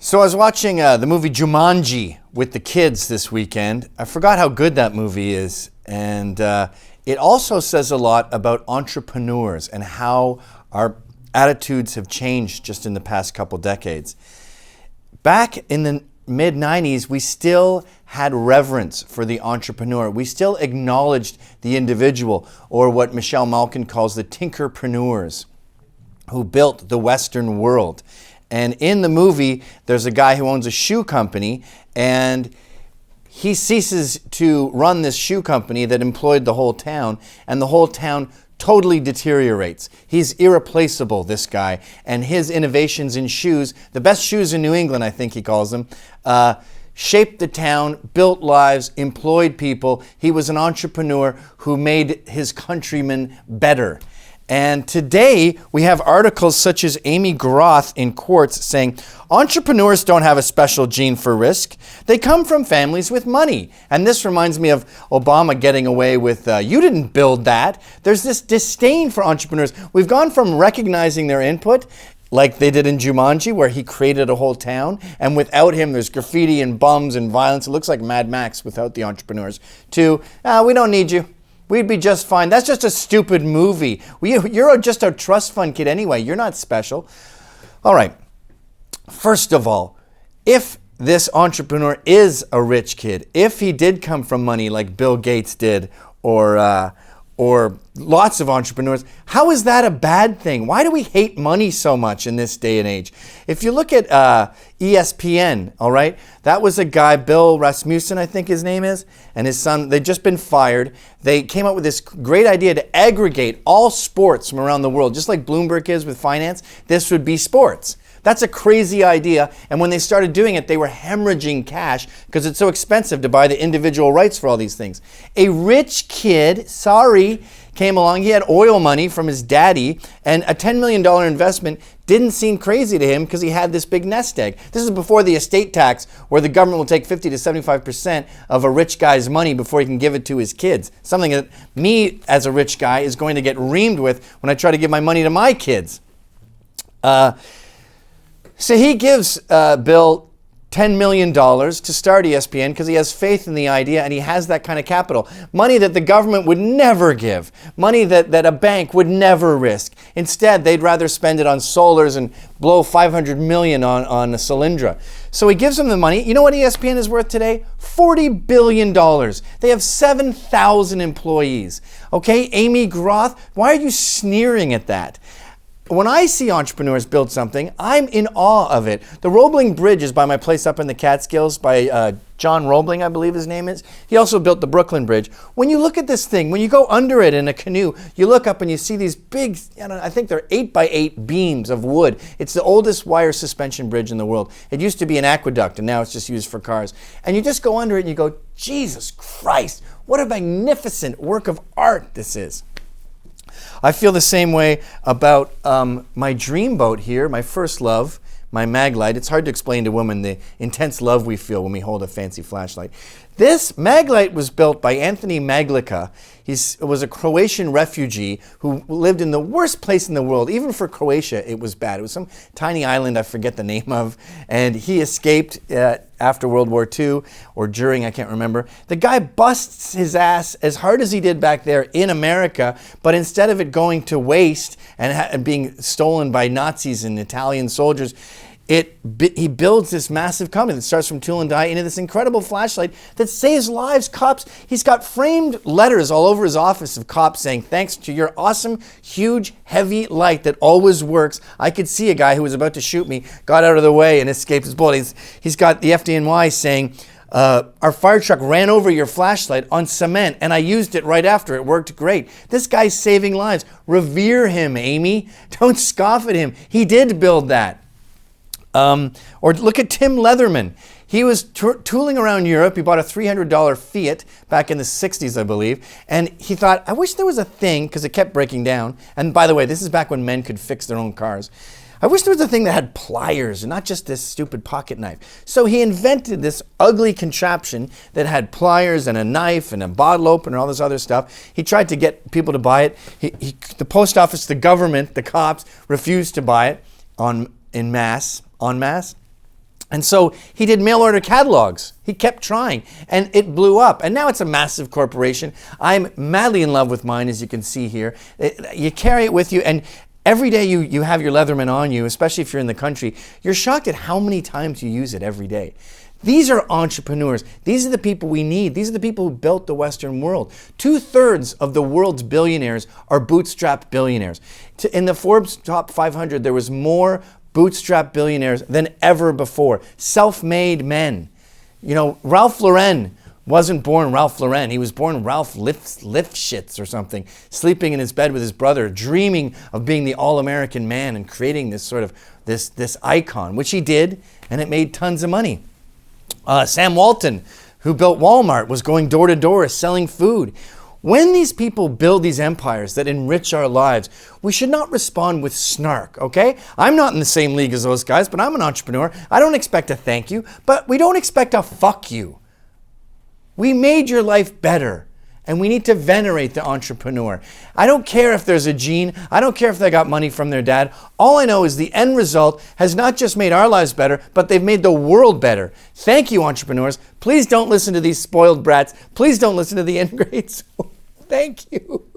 So I was watching the movie Jumanji with the kids this weekend. I forgot how good that movie is. And it also says a lot about entrepreneurs and how our attitudes have changed just in the past couple decades. Back in the mid-90s, we still had reverence for the entrepreneur. We still acknowledged the individual, or what Michelle Malkin calls the tinkerpreneurs, who built the Western world. And in the movie, there's a guy who owns a shoe company, and he ceases to run this shoe company that employed the whole town, and the whole town totally deteriorates. He's irreplaceable, this guy, and his innovations in shoes, the best shoes in New England, I think he calls them, shaped the town, built lives, employed people. He was an entrepreneur who made his countrymen better. And today, we have articles such as Amy Groth in Quartz saying, entrepreneurs don't have a special gene for risk. They come from families with money. And this reminds me of Obama getting away with, you didn't build that. There's this disdain for entrepreneurs. We've gone from recognizing their input, like they did in Jumanji, where he created a whole town, and without him, there's graffiti and bums and violence. It looks like Mad Max without the entrepreneurs, to, we don't need you. We'd be just fine. That's just a stupid movie. You're just a trust fund kid anyway. You're not special. All right. First of all, if this entrepreneur is a rich kid, if he did come from money like Bill Gates did, or lots of entrepreneurs, how is that a bad thing? Why do we hate money so much in this day and age? If you look at ESPN, all right, that was a guy, Bill Rasmussen, I think his name is, and his son, they'd just been fired. They came up with this great idea to aggregate all sports from around the world, just like Bloomberg is with finance. This would be sports. That's a crazy idea, and when they started doing it, they were hemorrhaging cash because it's so expensive to buy the individual rights for all these things. A rich kid, came along. He had oil money from his daddy, and a $10 million investment didn't seem crazy to him because he had this big nest egg. This is before the estate tax, where the government will take 50 to 75% of a rich guy's money before he can give it to his kids. Something that me, as a rich guy, is going to get reamed with when I try to give my money to my kids. So he gives Bill $10 million to start ESPN because he has faith in the idea and he has that kind of capital. Money that the government would never give. Money that a bank would never risk. Instead, they'd rather spend it on solars and blow $500 million on a Solyndra. So he gives them the money. You know what ESPN is worth today? $40 billion. They have 7,000 employees. Okay, Amy Groth, why are you sneering at that? When I see entrepreneurs build something, I'm in awe of it. The Roebling Bridge is by my place up in the Catskills by John Roebling, I believe his name is. He also built the Brooklyn Bridge. When you look at this thing, when you go under it in a canoe, you look up and you see these big, I think they're 8x8 beams of wood. It's the oldest wire suspension bridge in the world. It used to be an aqueduct and now it's just used for cars. And you just go under it and you go, Jesus Christ, what a magnificent work of art this is. I feel the same way about my dream boat here, my first love, my Maglite. It's hard to explain to women the intense love we feel when we hold a fancy flashlight. This Maglite was built by Anthony Maglica. He was a Croatian refugee who lived in the worst place in the world. Even for Croatia, it was bad. It was some tiny island I forget the name of, and he escaped after World War II, or during, I can't remember. The guy busts his ass as hard as he did back there in America, but instead of it going to waste and being stolen by Nazis and Italian soldiers, he builds this massive company that starts from tool and die into this incredible flashlight that saves lives. Cops, he's got framed letters all over his office of cops saying, thanks to your awesome, huge, heavy light that always works. I could see a guy who was about to shoot me, got out of the way and escaped his bullet. He's got the FDNY saying, our fire truck ran over your flashlight on cement and I used it right after. It worked great. This guy's saving lives. Revere him, Amy. Don't scoff at him. He did build that. Or look at Tim Leatherman. He was tooling around Europe. He bought a $300 Fiat back in the 60s, I believe. And he thought, I wish there was a thing, because it kept breaking down. And by the way, this is back when men could fix their own cars. I wish there was a thing that had pliers and not just this stupid pocket knife. So he invented this ugly contraption that had pliers and a knife and a bottle opener and all this other stuff. He tried to get people to buy it. The post office, the government, the cops refused to buy it en masse. And so he did mail order catalogs. He kept trying and it blew up. And now it's a massive corporation. I'm madly in love with mine, as you can see here. You carry it with you, and every day you have your Leatherman on you, especially if you're in the country, you're shocked at how many times you use it every day. These are entrepreneurs. These are the people we need. These are the people who built the Western world. 2/3 of the world's billionaires are bootstrap billionaires. In the Forbes top 500, there was more bootstrap billionaires than ever before. Self-made men. You know, Ralph Lauren wasn't born Ralph Lauren. He was born Ralph Lifshitz or something, sleeping in his bed with his brother, dreaming of being the all-American man and creating this sort of this icon, which he did, and it made tons of money. Sam Walton, who built Walmart, was going door to door selling food. When these people build these empires that enrich our lives, we should not respond with snark, okay? I'm not in the same league as those guys, but I'm an entrepreneur. I don't expect a thank you, but we don't expect a fuck you. We made your life better, and we need to venerate the entrepreneur. I don't care if there's a gene. I don't care if they got money from their dad. All I know is the end result has not just made our lives better, but they've made the world better. Thank you, entrepreneurs. Please don't listen to these spoiled brats. Please don't listen to the ingrates. Thank you.